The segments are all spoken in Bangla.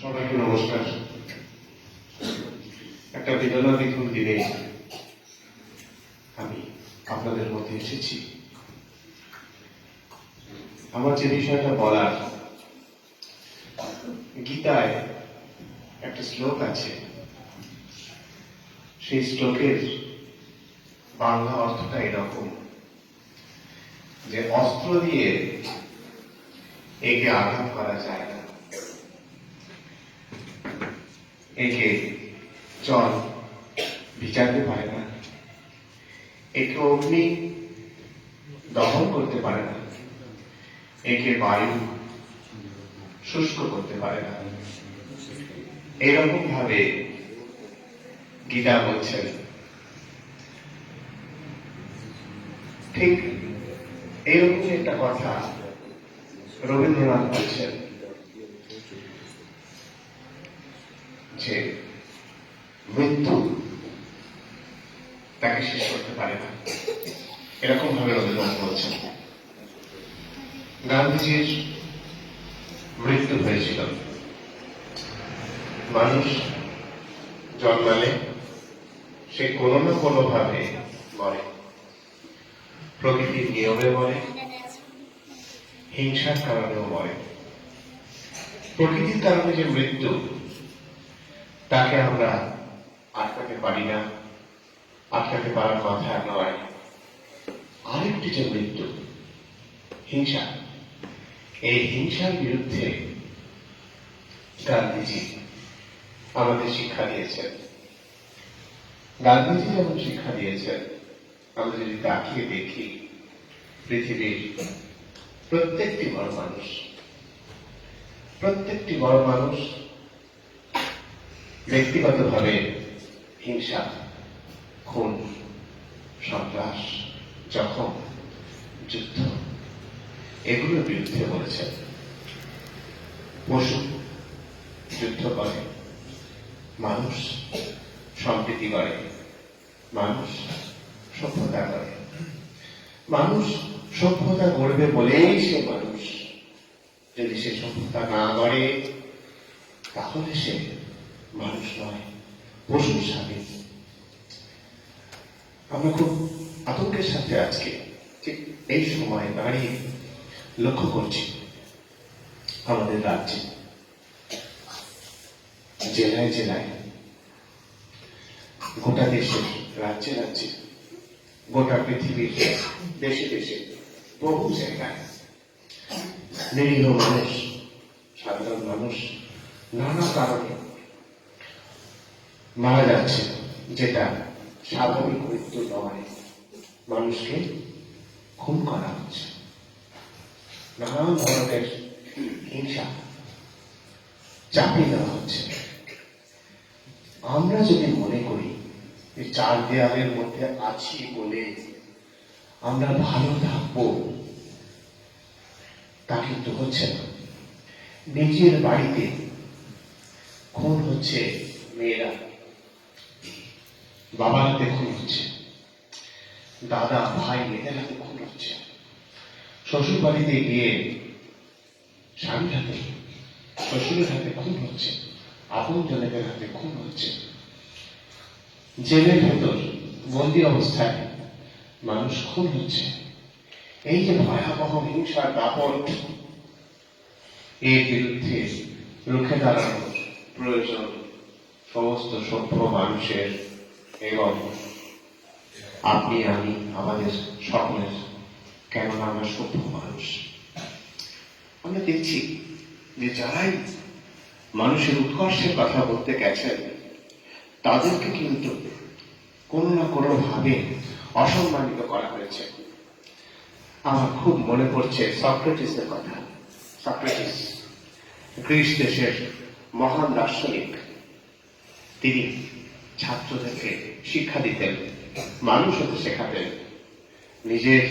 সবাইকে নমস্কার। একটা বেদনা বিধুর দিনে আমি আপনাদের মধ্যে এসেছি। আমার যে বিষয়টা বলার, গীতায় একটা শ্লোক আছে, সেই শ্লোকের বাংলা অর্থটা এরকম যে অস্ত্র দিয়ে একে আঘাত করা যায় না, একে জল ভিজাতে পারে না, একে অগ্নি দহন করতে পারে না, একে বায়ু শুষ্ক করতে পারে না। এরকম ভাবে গীতা বলছেন। ঠিক এরকম একটা কথা রবীন্দ্রনাথ বলছেন যে মৃত্যু তাকে শেষ করতে পারে না, এরকম ভাবে রবীন্দ্রনাথ বলছেন। গান্ধীজির মৃত্যু হয়েছিল। মানুষ জন্মালে সে কোনো না কোনো ভাবে মরে, প্রকৃতির নিয়মে মরে, হিংসার কারণেও মরে। প্রকৃতির কারণে যে মৃত্যু, তাকে আমরা আটকাতে পারি না, আটকাতে পারার কথা নয়। আরেকটি যে মৃত্যু, হিংসা, এই হিংসার বিরুদ্ধে গান্ধীজি আমাদের শিক্ষা দিয়েছেন। গান্ধীজি যেমন শিক্ষা দিয়েছেন, আমরা যদি তাকিয়ে দেখি, পৃথিবীর প্রত্যেকটি বড় মানুষ ব্যক্তিগতভাবে হিংসা, খুন, সন্ত্রাস, জখম, যুদ্ধ, এগুলোর বিরুদ্ধে বলেছেন। পশু যুদ্ধ করে, মানুষ সম্প্রীতি করে, মানুষ সভ্যতা করে। মানুষ সভ্যতা করবে বলেই সে মানুষ। যদি সে সভ্যতা না করে, তাহলে সে মানুষ নয়, পশুর স্বাধীন। আমরা খুব আতঙ্কের সাথে আজকে ঠিক এই সময় দাঁড়িয়ে লক্ষ্য করছি আমাদের রাজ্যে, জেলায় জেলায়, গোটা দেশের, রাজ্যে রাজ্যে, গোটা পৃথিবীর দেশে দেশে, বহু জায়গায় নিরীহ মানুষ, সাধারণ মানুষ নানা কারণে মারা যাচ্ছে, যেটা স্বাভাবিক মৃত্যু নয়। মানুষকে খুন করা হচ্ছে, নানান ধরনের হিংসা চাপিয়ে দেওয়া হচ্ছে। আমরা যদি মনে করি যে চার দেয়ালের মধ্যে আছি বলে আমরা ভালো থাকবো, তা কিন্তু হচ্ছে না। নিজের বাড়িতে খুন হচ্ছে মেয়েরা, বাবার হাতে খুন হচ্ছে, দাদা ভাই মেয়েদের হাতে খুন হচ্ছে, শ্বশুর বাড়িতে গিয়ে স্বামীর হাতে, শ্বশুরের হাতে খুন হচ্ছে, আপন জনেদের হাতে খুন হচ্ছে। জেলের ভেতর বন্দী অবস্থায় মানুষ খুন হচ্ছে। এই যে ভয়াবহ হিংসার দাপট, এর বিরুদ্ধে রুখে দাঁড়ানোর প্রয়োজন সমস্ত সভ্য মানুষের, এবং আপনি আমি আমাদের সকলের। কেননা আমরা সভ্য মানুষ। আমরা দেখছি যে যারাই মানুষের উৎকর্ষের কথা বলতে গেছেন, তাদেরকে কিন্তু কোনো না কোনো ভাবে অসম্মানিত করা হয়েছে। আমার খুব মনে পড়ছে সক্রেটিসের কথা। সক্রেটিস গ্রিস দেশের মহান দার্শনিক। তিনি ছাত্রদেরকে শিক্ষা দিতেন, মানুষ হতে শেখাতেন, নিজের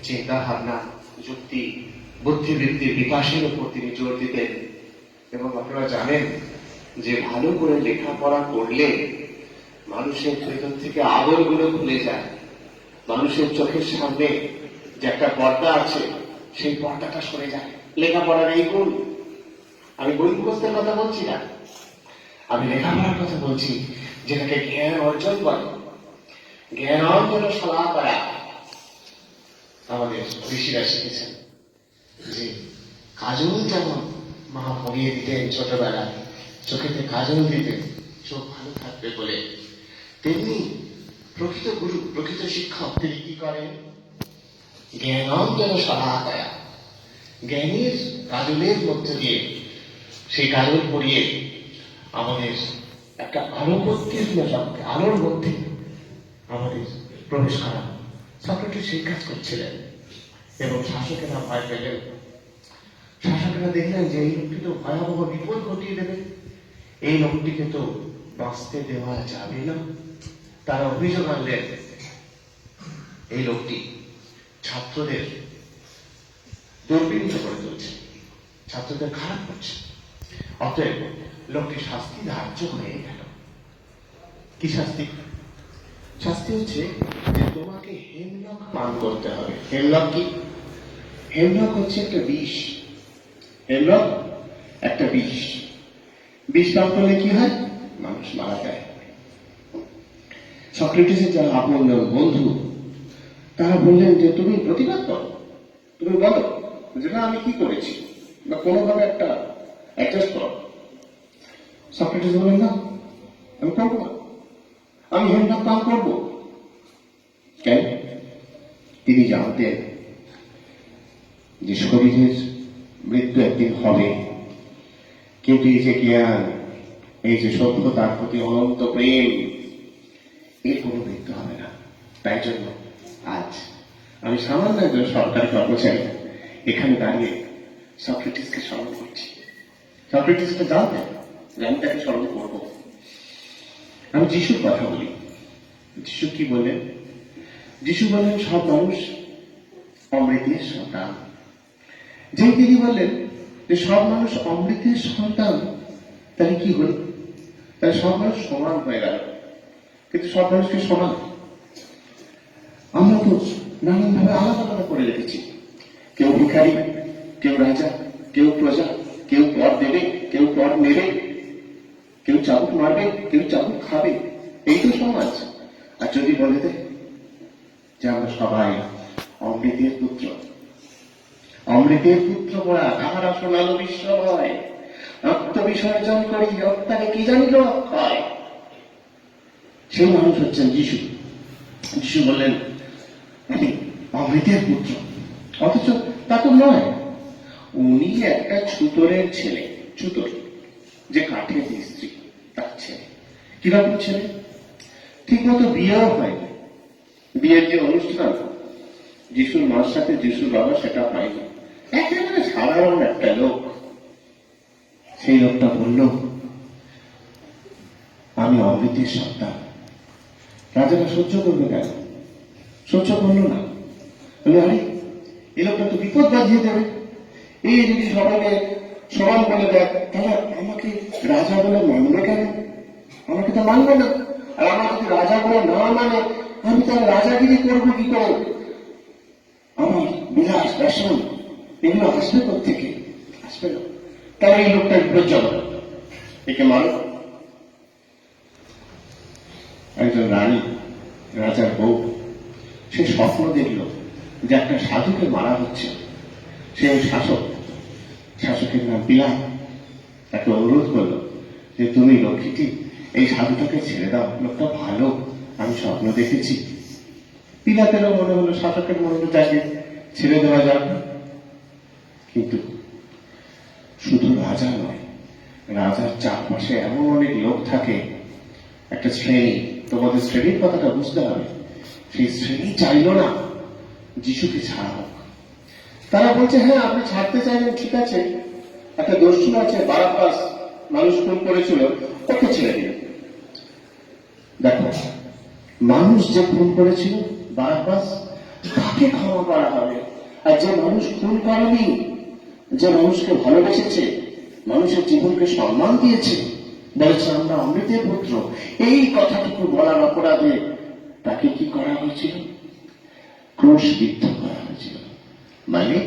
চিন্তা ভাবনা, যুক্তি, বুদ্ধিবৃত্তির বিকাশের উপর তিনি জোর দিতেন। এবং আপনারা জানেন যে ভালো করে লেখাপড়া করলে মানুষের ভেতর থেকে আদরগুলো খুলে যায়। মানুষের চোখের সামনে যে একটা পর্দা আছে, সেই পর্দাটা সরে যায় লেখাপড়ার এই গুণ। আমি বই মুখস্থের কথা বলছি না, আমি লেখাপড়ার কথা বলছি, যেটাকে জ্ঞান অর্জন করে। জ্ঞান অর্জন সলা করা আমাদের ঋষিরা শিখেছেন। যে কাজল যেমন মা পরিয়ে দিতেন ছোটবেলায়, চোখেতে কাজল দিতেন চোখ ভালো থাকবে বলে, তেমনি প্রকৃত গুরু, প্রকৃত শিক্ষক তিনি কি করেন? জ্ঞান অর্জন সলা করা, জ্ঞানের কাজলের মধ্যে দিয়ে, সেই কাজল পরিয়ে আমাদের একটা আলোকোত্তীর্ণ জগতে, আলোর মধ্যে আমাদের প্রবেশ করা। সক্রেটিস সেই কাজ করছিলেন এবং শাসকেরা ভয় পেলেন। শাসকেরা দেখলেন যে এই লোকটি তো ভয়াবহ বিপদ ঘটিয়ে দেবে, এই লোকটিকে তো বাঁচতে দেওয়া যাবে না। তারা অভিযোগ আনলেন এই লোকটি ছাত্রদের দুর্বিনীত করে তুলছে, ছাত্রদের খারাপ করছে। অতএব লোকটি শাস্তি ধার্য হয়ে গেল। কি শাস্তি? শাস্তি হচ্ছে যে তোমাকে হেমলক পান করতে হবে। হেমলক কি? হেমলক হচ্ছে একটা বিষ। হেমলক একটা বিষ। বিষ পান করলে কি হয়? মানুষ মারা যায়। সক্রেটিসের যারা আপন বন্ধু, তারা বললেন যে তুমি প্রতিবাদ করো, তুমি বলো যেটা আমি কি করেছি, বা কোনোভাবে একটা অ্যাডজাস্ট করো। সক্রেটিস বলেন না, আমি করবো না, আমি হেমলক পান করবো। কেন? তিনি জানতেন যে শরীরের মৃত্যু একদিন হবে, কিন্তু এই যে জ্ঞান, এই যে সভ্যতার প্রতি অনন্ত প্রেম, এর কোনো মৃত্যু হবে না। তাই জন্য আজ আমি সামান্য একজন সরকারি কর্মচারী এখানে দাঁড়িয়ে সক্রেটিসকে স্মরণ করছি। সক্রেটিসকে জানতেন যে আমি তাকে স্মরণ করবো। আমি যিশুর কথা বলি। যিশু কি বললেন? যিশু বললেন সব মানুষ অমৃতের সন্তান। যেই তিনি বললেন যে সব মানুষ অমৃতের সন্তান, তাহলে কি হল? তাহলে সব মানুষ সমান হয়ে গেল। কিন্তু সব মানুষকে সমান আমরা তো নানানভাবে আলাদা আলাদা করে রেখেছি। কেউ ভিখারি, কেউ রাজা, কেউ প্রজা, কেউ কর দেবে, কেউ কর নেবে, কেউ চাবুক মারবে, কেউ চাবুক খাবে। এই তো সমাজ। আর যদি বলে দেয় যে আমরা সবাই অমৃতের পুত্র, অমৃতের পুত্র বলা কাহারা শোনালো বিশ্বময়, আত্মবিসর্জন করি রক্তারে কি জানিল অক্ষয়। সেই মানুষ হচ্ছেন যিশু। যিশু বললেন আমি অমৃতের পুত্র, অথচ তা তো নয়। উনি একটা ছুতরের ছেলে, ছুতর যে কাঠের মিস্ত্রি, তার ছেলে। কিরকম ছেলে? ঠিক মতো বিয়েও হয়নি। বিয়ের যে অনুষ্ঠান যিশুর মার সাথে যিশুর বাবা, সেটা হয়নি। একেবারে সাধারণ একটা লোক। সেই লোকটা বলল আমি অমৃতের সন্তান। রাজারা সহ্য করবে কেন? সহ্য করলো না। বলে আরে এই লোকটা তো বিপদ বাজিয়ে দেবে। এই যদি সবাইকে সমান বলে দেয়, তাহলে আমাকে রাজা বলে মানবে কেন? আমাকে তো মানবে না। আর আমার যদি রাজা বলে না মানে, আমি তাহলে রাজাগিরি করবো কি করে? আমার বিলাস ব্যসন এগুলো আসবে থেকে আসবে না। তাহলে এই লোকটা বিপজ্জনক, একে মানো। একজন রানী, রাজার বউ, সে স্বপ্ন দেখল যে একটা সাধুকে মারা হচ্ছে। সে শাসক, শাসকের নাম পিলাত, তাকে অনুরোধ করলো যে তুমি লক্ষ্মীটি এই সাধুটাকে ছেড়ে দাও, লোকটা ভালো, আমি স্বপ্ন দেখেছি। পিলাতেরও মনে হলো, শাসকের মনে হলো তাকে ছেড়ে দেওয়া যাক। কিন্তু শুধু রাজা নয়, রাজার চারপাশে এমন অনেক লোক থাকে, একটা শ্রেণী, তোমাদের শ্রেণীর কথাটা বুঝতে হবে। সেই শ্রেণী চাইল না যিশুকে ছাড়া হোক। তারা বলছে হ্যাঁ আপনি ছাড়তে চাইলেন, ঠিক আছে, একটা দস্যু আছে বারাব্বাস, মানুষ খুন করেছিল, ওকে ছেড়ে দিন। দেখো, মানুষ যে খুন করেছিল বারাব্বাস, তাকে ক্ষমা করা হবে। আর যে মানুষ খুন করেনি, যে মানুষকে ভালোবেসেছে, মানুষের জীবনকে সম্মান দিয়েছে, বলেছে আমরা অমৃতের পুত্র, এই কথাটুকু বলার অপরাধে তাকে কি করা হয়েছিল? ক্রুশবিদ্ধ করা হয়েছিল। মানে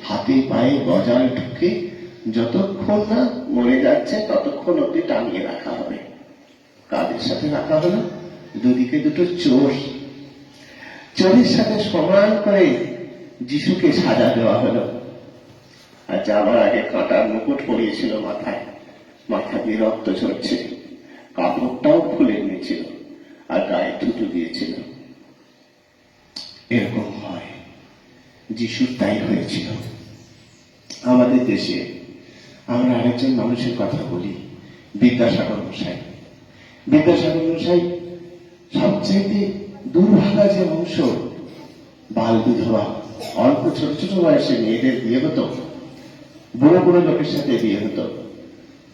হাতে পায়ে গজাল ঢুকে যতক্ষণ না মরে যাচ্ছে ততক্ষণ অব্দি টানিয়ে রাখা হবে। কাদের সাথে রাখা হলো? দুদিকে দুটো চোর, চোরের সাথে সমান করে যিশুকে সাজা দেওয়া হলো। আর যাবার আগে কাঁটার মুকুট পরিয়েছিল মাথায়, মাথা দিয়ে রক্ত ঝরছে, কাপড়টাও খুলে নিয়েছিল আর গায়ে থুতু দিয়েছিল। এরকম হয়, যিশুর তাই হয়েছিল। আমাদের দেশে আমরা আরেকজন মানুষের কথা বলি, বিদ্যাসাগর মশাই। বিদ্যাসাগর মশাই সবচেয়ে দুর্ভাগা যে অংশ, বাল বিধবা, অল্প ছোট ছোট বয়সে মেয়েদের বিয়ে হতো, বুড়ো বুড়ো লোকের সাথে বিয়ে হতো,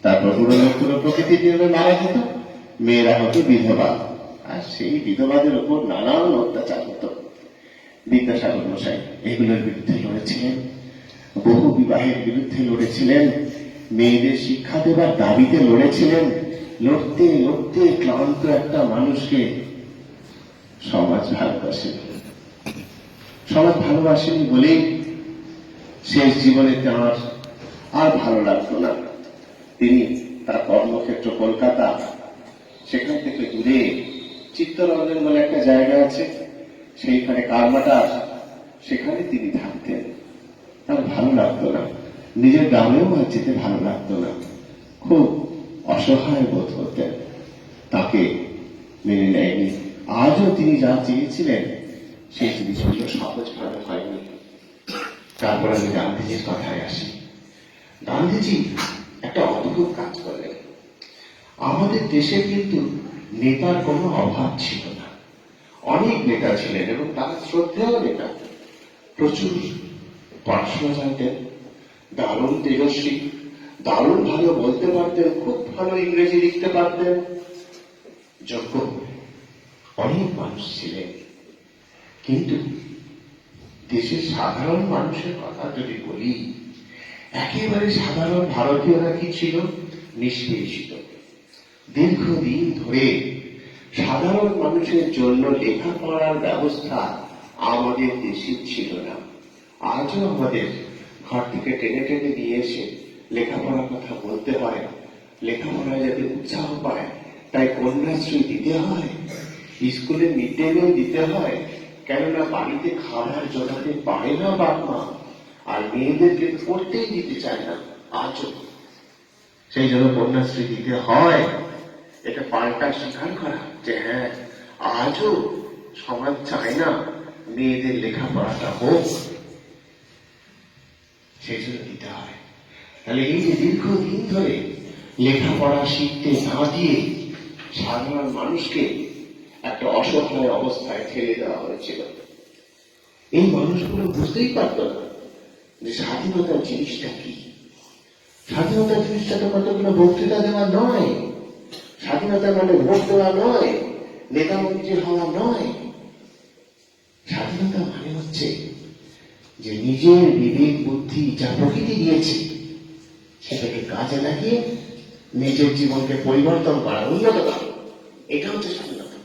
তারপর বুড়ো লোকগুলো প্রকৃতির নিয়মে মারা যেত, মেয়েরা হতো বিধবা, আর সেই বিধবাদের উপর নানান অত্যাচার হতো। বিদ্যাসাগর মশাই এগুলোর বিরুদ্ধে লড়েছিলেন, বহু বিবাহের বিরুদ্ধে লড়েছিলেন, মেয়েদের শিক্ষা দেবার দাবিতে লড়েছিলেন। লড়তে লড়তে ক্লান্ত একটা মানুষকে সমাজ ভালোবাসেনি। সমাজ ভালোবাসেনি বলেই শেষ জীবনে তাঁর আর ভালো লাগতো না। তিনি তার কর্মক্ষেত্র কলকাতা, সেখান থেকে দূরে চিত্তরঞ্জন বলে একটা জায়গা আছে, সেইখানে কারমাটার, সেখানে তিনি থাকতেন। তার ভালো লাগতো না, নিজের গ্রামেও আর যেতে ভালো লাগতো না, খুব অসহায় বোধ করতেন। তাকে মেনে নেয়নি। আজও তিনি যা চেয়েছিলেন সেই জিনিসগুলো সহজভাবে হয়নি। তারপর আমি গান্ধীজির কথায় আসি। গান্ধীজি একটা অদ্ভুত কাজ করলেন। আমাদের দেশে কিন্তু নেতার কোনো অভাব ছিল না, অনেক নেতা ছিলেন এবং তারা শ্রদ্ধেয় নেতা। প্রচুর পড়াশোনা জানতেন, দারুণ তেজস্বী, দারুণ ভালো বলতে পারতেন, খুব ভালো ইংরেজি লিখতে পারতেন, যোগ্য অনেক মানুষ ছিলেন। কিন্তু দেশের সাধারণ মানুষের কথা যদি বলি, একেবারে সাধারণ ভারতীয়রা কি ছিল? নিষ্পেষিত। দীর্ঘদিন ধরে সাধারণ মানুষের জন্য লেখাপড়ার ব্যবস্থা আমাদের দেশে ছিল না। আজও আমাদের ঘর থেকে টেনে টেনে নিয়ে এসে লেখাপড়ার কথা বলতে হয়, লেখাপড়ায় যাতে উৎসাহ পায় তাই কন্যাশ্রী দিতে হয়, স্কুলে মিড ডে মিল দিতে হয়, কেননা বাড়িতে খাবার জোগাতে পারে না বাপ মা, আর মেয়েদেরকে পড়তেই দিতে চায় না আজও। সেই জন্য কন্যাশ্রী দিতে হয়। এটা পাল্টা স্বীকার করা যে হ্যাঁ, আজও সমাজ চায় না মেয়েদের লেখাপড়াটা হোক, সেই জন্য দিতে হয়। তাহলে এই যে দীর্ঘদিন ধরে লেখাপড়া শিখতে না দিয়ে সাধারণ মানুষকে একটা অসহায় অবস্থায় ঠেলে দেওয়া হয়েছিল। এই মানুষগুলো বুঝতেই পারত না যে স্বাধীনতার জিনিসটা কি। স্বাধীনতার জিনিসটা তো কতগুলো বক্তৃতা দেওয়া নয়, স্বাধীনতা মানে ভোট দেওয়া নয়, নেতা মন্ত্রী হওয়া নয়। স্বাধীনতা মানে হচ্ছে যে নিজের বিবেক বুদ্ধি যা প্রকৃতি দিয়েছে সেটাকে কাজে লাগিয়ে নিজের জীবনকে পরিবর্তন করা, উন্নত করা, এটা হচ্ছে স্বাধীনতা।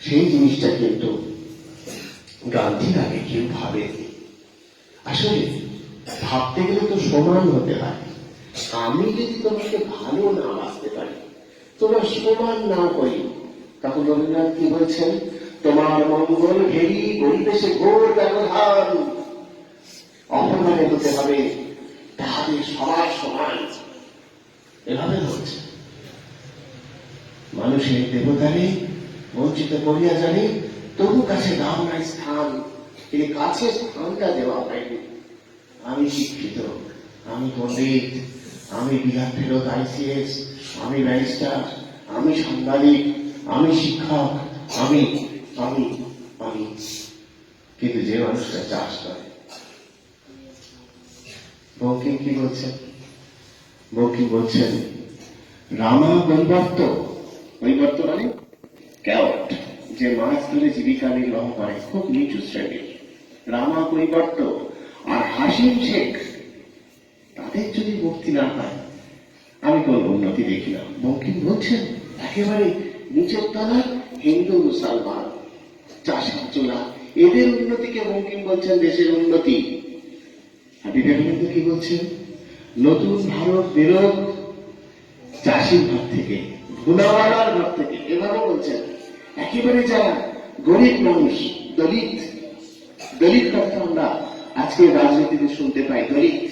সেই জিনিসটা কিন্তু গান্ধীর আগে কেউ ভাবেনি। আসলে ভাবতে গেলে তো সমান হতে হয়। আমি যদি তোমাকে ভালো না বাঁচতে পারি, তোমরা সমান না করি, তখন রবীন্দ্রনাথ কি বলছেন? তোমার মঙ্গল ঘেরি পরিবেশে ঘোর ব্যবধান, অপমানে হতে হবে তাহাদের সবার সমান। এভাবে হচ্ছে মানুষের দেবতারে বঞ্চিত করিয়া জানে, তবু কাছে দাও নাই স্থান। কিন্তু কাছে স্থানটা দেওয়া হয়নি। আমি শিক্ষিত, আমি পণ্ডিত, আমি বিহার ফেরত ICS, আমি ব্যারিস্টার, আমি সাংবাদিক, আমি শিক্ষক, আমি আমি আমি কিন্তু যে মানুষটা চাষ করে, বঙ্কিম কি বলছেন? বঙ্কিম বলছেন রামা বৈবর্ত, বৈবর্ত মানে ক্যাওট, যে মাছ ধরে জীবিকা নির্বাহ করে, খুব নিচু শ্রেণীর। রামা কৈবর্ত আর হাসিম শেখ, তাদের যদি মুক্তি না পায় আমি কোন উন্নতি দেখি না। বঙ্কিম বলছেন একেবারে নিচের তলার হিন্দু মুসলমান, চাষার চোলা, এদের উন্নতিকে বঙ্কিম বলছেন দেশের উন্নতি। আর বিবেকানন্দ কি বলছেন? নতুন ভারত বেরোক চাষির ঘর থেকে, ভুনাওয়ালার ঘর থেকে, এভাবে বলছেন। একেবারে যারা গরিব মানুষ, দলিত, দলিত কথা আমরা আজকে রাজনীতিতে শুনতে পাই, দলিত।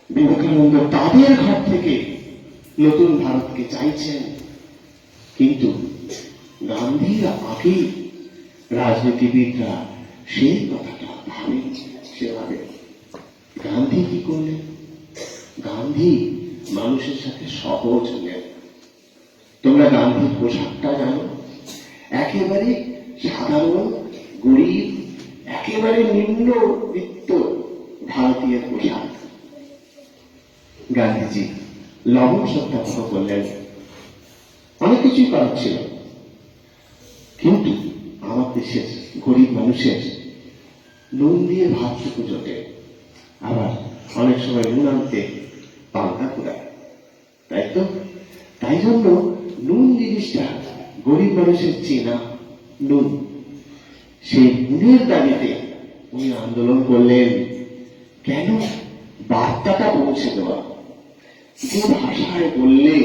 বিবেকানন্দ তাদের ঘর থেকে নতুন ভারতকে চাইছেন। কিন্তু গান্ধীর আগে রাজনীতিবিদরা সেই কথাটা ভাবে সেভাবে। গান্ধী কি করলেন? গান্ধী মানুষের সাথে সহজ হলেন। তোমরা গান্ধীর পোশাকটা জানো? একেবারে সাধারণ, গরিব, একেবারে নিম্নবিত্ত ভারতীয় পোশাক। গান্ধীজি লবণ সত্যাগ্রহ করলেন, অনেক কিছুই করার ছিল, কিন্তু আমার দেশের গরিব মানুষের নুন দিয়ে ভাতটুকু জোটে, আবার অনেক সময় নুন আনতে পাল্টা কুড়ায়, তাই তো? তাই জন্য নুন জিনিসটা গরিব মানুষের চেনা নুন, সেই নুনের দাবিতে উনি আন্দোলন করলেন। কেন? বার্তাটা পৌঁছে দেওয়া। যে ভাষায় বললে,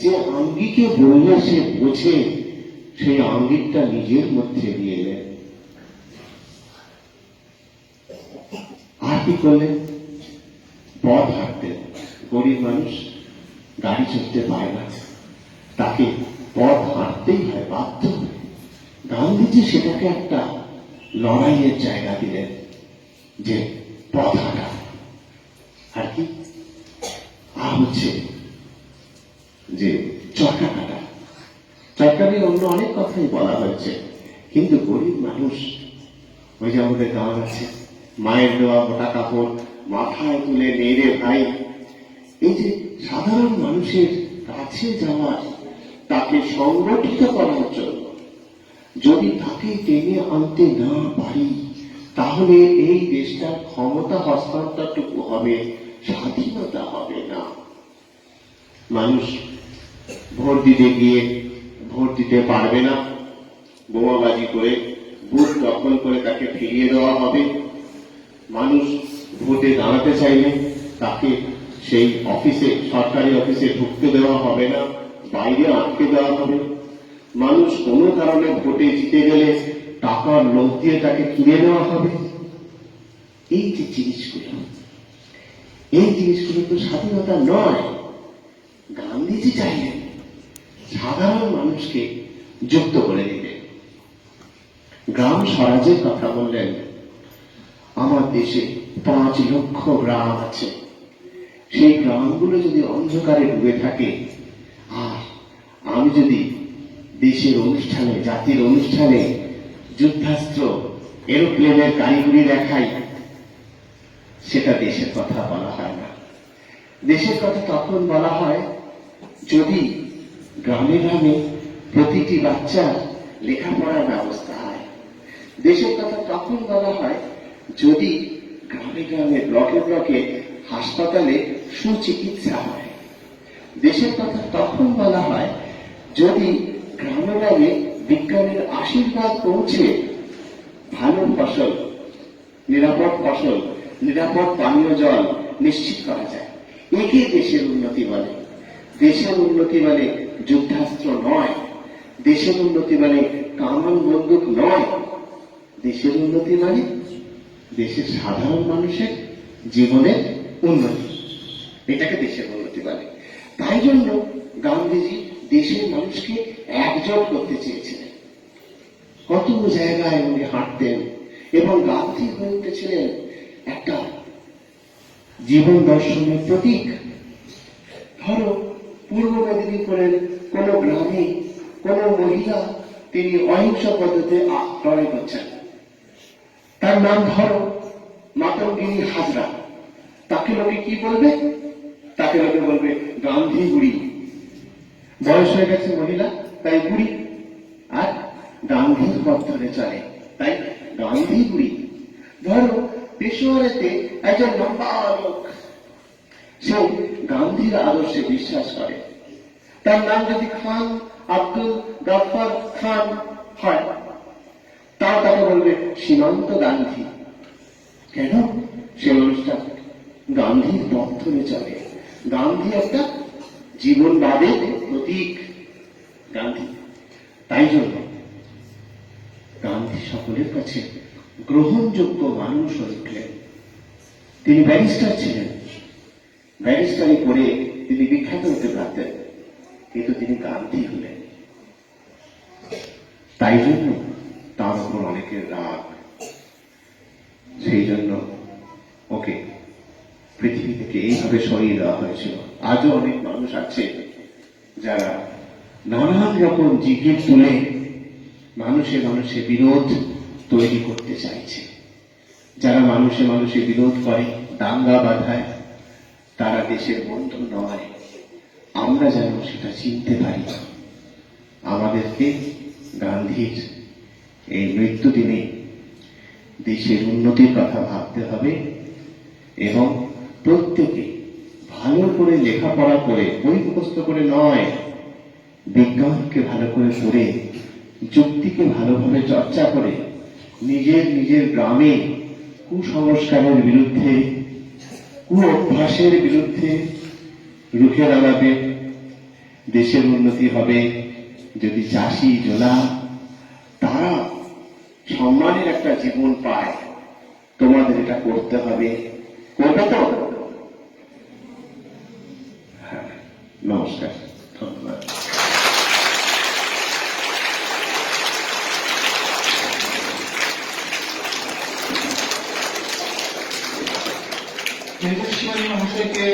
যে আঙ্গিকে বললে সে বোঝে, সেই আঙ্গিকটা নিজের মধ্যে দিয়ে এলেন। আর কি করলেন? পথ হাঁটতেন। গরিব মানুষ গাড়ি চলতে পারে না, তাকে পথ হাঁটতেই হয়, বাধ্য হয়। গান্ধীজি সেটাকে একটা লড়াইয়ের জায়গা দিলেন, যে পথ হাঁটা। আর কি? আর হচ্ছে যে চরকা কাটা। চরকা নিয়ে অন্য অনেক কথাই বলা হয়েছে, কিন্তু গরিব মানুষ, ওই যে আমাদের গান আছে, মায়ের দেওয়া মোটা কাপড় মাথায় তুলে নেড়ে ভাই। এই যে সাধারণ মানুষের কাছে যাওয়ার, তাকে সংগঠিত করার জন্য যদি তাকে টেনে আনতে না পারি, তাহলে এই দেশটার ক্ষমতা হস্তান্তরটুকু হবে, স্বাধীনতা হবে না। মানুষ ভোট দিতে গিয়ে ভোট দিতে পারবে না, বোমাবাজি করে বুথ দখল করে তাকে ফিরিয়ে দেওয়া হবে। মানুষ ভোটে দাঁড়াতে চাইলে তাকে সেই অফিসে, সরকারি অফিসে ঢুকতে দেওয়া হবে না, বাইরে আটকে দেওয়া হবে। মানুষ কোনো কারণে ভোটে জিতে গেলে টাকার লোভ দিয়ে তাকে কিনে নেওয়া হবে। এই যে জিনিসগুলো, এই জিনিসগুলো তো স্বাধীনতা নয়। গান্ধীজি চাইলেন সাধারণ মানুষকে যুক্ত করে দিতে। গ্রাম স্বরাজের কথা বললেন। আমার দেশে 5 লক্ষ গ্রাম আছে। সেই গ্রামগুলো যদি অন্ধকারে ডুবে থাকে, আর আমি যদি দেশের অনুষ্ঠানে, জাতির অনুষ্ঠানে যুদ্ধাস্ত্র, এরোপ্লেনের কারিগরি দেখাই, সেটা দেশের কথা বলা হয় না। দেশের কথা তখন বলা হয় যদি গ্রামে গ্রামে প্রতিটি বাচ্চার লেখাপড়ার ব্যবস্থা হয়। দেশের কথা তখন বলা হয় যদি গ্রামে গ্রামে, ব্লকে ব্লকে হাসপাতালে সুচিকিৎসা হয়। দেশের কথা তখন বলা হয় যদি গ্রামে গ্রামে বিজ্ঞানের আশীর্বাদ পৌঁছে ভালো ফসল, নিরাপদ পানীয় জল নিশ্চিত করা যায়। একে দেশের উন্নতি বলে। দেশের উন্নতি মানে যুদ্ধাস্ত্র নয়, দেশের উন্নতি মানে কামান বন্দুক নয়। দেশের উন্নতি মানে দেশের সাধারণ মানুষের জীবনের উন্নতি, এটাকে দেশের উন্নতি বলে। তাই জন্য গান্ধীজি দেশের মানুষকে একজোট করতে চেয়েছিলেন। কত জায়গায় উনি হাঁটতেন, এবং গান্ধী হয়ে উঠেছিলেন একটা জীবন দর্শনের প্রতীক। ধরো পূর্ব মেদিনীপুরের কোন গ্রামে কোন মহিলা, তিনি অহিংস পদ্ধতিতে লড়াই করছেন, তার নাম ধরো মাতঙ্গিনী হাজরা। তাকে লোকে কি বলবে? তাকে লোকে বলবে গান্ধী বুড়ি। বয়স হয়ে গেছে মহিলা, তাই বুড়ি। আর গান্ধীর পথ ধরে চলে, তাই গান্ধী বুড়ি। ধরো পেশোয়ারেতে একজন লম্বা লোক, সে গান্ধীর আদর্শে বিশ্বাস করে, তার নাম যদি খান আব্দুল গাফফার খান হয়, তাও তাকে বলবে সীমান্ত গান্ধী। কেন? সে মানুষটা গান্ধীর পথ ধরে চলে। গান্ধী একটা জীবনবাদের প্রতীক, গান্ধী। তাই জন্য গান্ধী সকলের কাছে গ্রহণযোগ্য মানুষ হয়ে উঠলেন। তিনি ব্যারিস্টার ছিলেন, ব্যারিস্টারি করে তিনি বিখ্যাত হতে পারতেন, কিন্তু তিনি গান্ধী হলেন। তাই জন্য তার উপর অনেকের রাগ। সেই জন্য ওকে পৃথিবী থেকে এইভাবে সরিয়ে দেওয়া হয়েছিল। আজও অনেক মানুষ আছে যারা নানান রকম জিকির তুলে মানুষে মানুষে বিরোধ তৈরি করতে চাইছে। যারা মানুষে মানুষে বিরোধ করে, দাঙ্গা বাঁধায়, তারা দেশের বন্ধু নয়। আমরা যেন সেটা চিনতে পারি। আমাদেরকে গান্ধীর এই মৃত্যু দিনে দেশের উন্নতির কথা ভাবতে হবে এবং প্রত্যেকে ভালো করে লেখাপড়া করে, বই মুখস্থ করে নয়, বিজ্ঞানকে ভালো করে পড়ে, যুক্তিকে ভালোভাবে চর্চা করে নিজের নিজের গ্রামে কুসংস্কারের বিরুদ্ধে, কু অভ্যাসের বিরুদ্ধে রুখে দাঁড়াবে। দেশের উন্নতি হবে যদি চাষি জোলা তারা সম্মানের একটা জীবন পায়। তোমাদের এটা করতে হবে, করবে তো? হ্যাঁ, নমস্কার, ধন্যবাদ। শিবানী মহাশয়কে